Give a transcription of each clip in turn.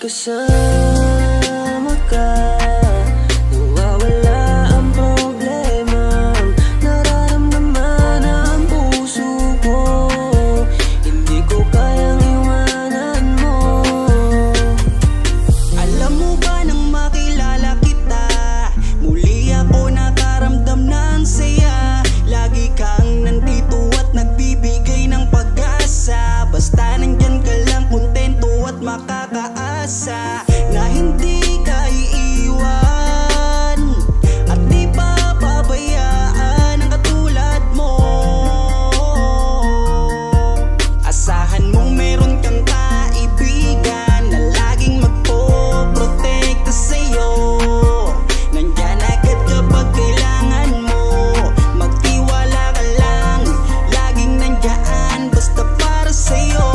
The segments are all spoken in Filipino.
kasama ka, nawawala ang problema. Nararamdaman ang puso ko, hindi ko kayang iwanan mo. Alam mo ba nang makilala kita, muli ako nakaramdam ng saya. Lagi kang nandito at nagbibigay ng pag-asa. Basta nandyan ka lang, kontento at makakaasa na hindi ka iiwan at di papabayaan ang katulad mo. Asahan mong meron kang kaibigan na laging magpoprotekta sa'yo. Nandyan agad kapag kailangan mo, magtiwala ka lang, laging nandyan basta para sa'yo.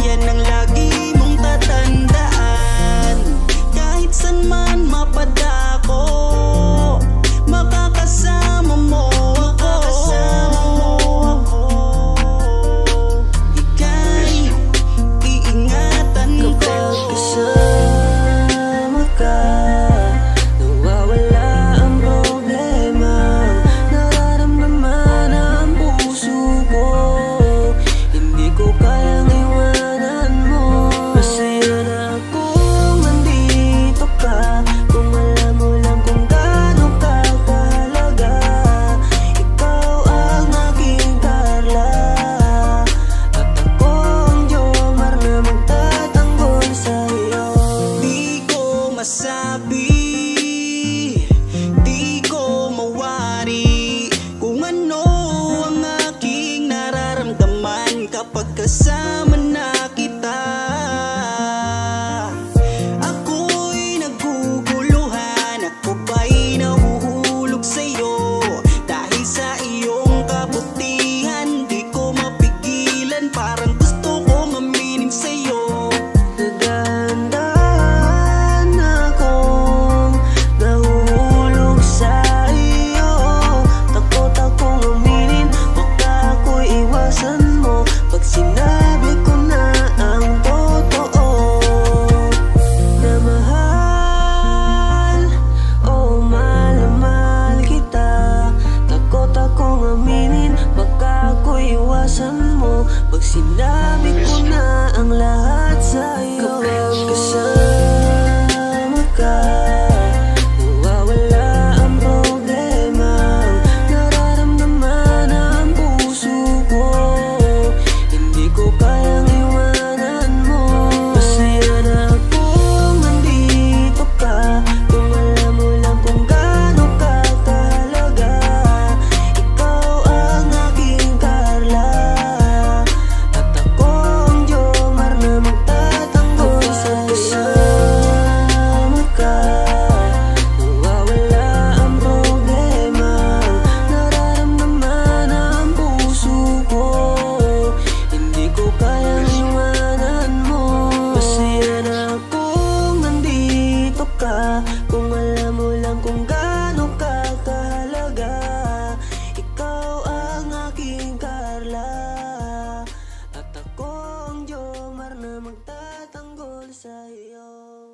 Yan ang lagi mong tatandaan, kahit saan man mapadako, makakasama mo ako. Ika'y iingatan ko. Kapag kasama ka, nawawala ang problema. Nararamdaman ang puso ko, hindi ko kayang iwanan mo. Masaya na akong nandito ka, kung alam mo lang kung gaano ka kahalaga. Ikaw ang aking Carla, at ako ang Jomar na magtatanggol sa'yo. Di ko masabi, di ko mawari kung ano ang aking nararamdaman kapag kasama na kita. Ako'y naguguluhan, ako ba'y nahuhulog sa'yo. Dahil sa iyong kabutihan, di ko mapigilan, parang gusto kong aminin sa'yo. Nagdahan akong nahuhulog sa iyo. Takot akong aminin, baka ako'y iwasan mo pag sinabi ko na ang totoo. Na mahal, oh mahal na mahal kita. Takot akong aminin, baka ako'y iwasan mo pag sinabi ko na ang lahat sa'yo. Kapag kasama ka, nawawala ang problema. Nararamdaman ang puso ko, hindi ko kayang iwanan mo. Masaya na akong nandito ka, kung alam mo lang kung gaano ka kahalaga. Ikaw ang aking Carla, at ako ang Jomar na magtatanggol sa'yo. Kasama ka, nawawala ang problema. Nararamdaman ang puso ko, hindi ko kayang iwanan mo. Masaya na akong nandito ka, kung alam mo lang kung gaano ka kahalaga. Ikaw ang aking Carla, at ako ang Jomar na magtatanggol sa'yo.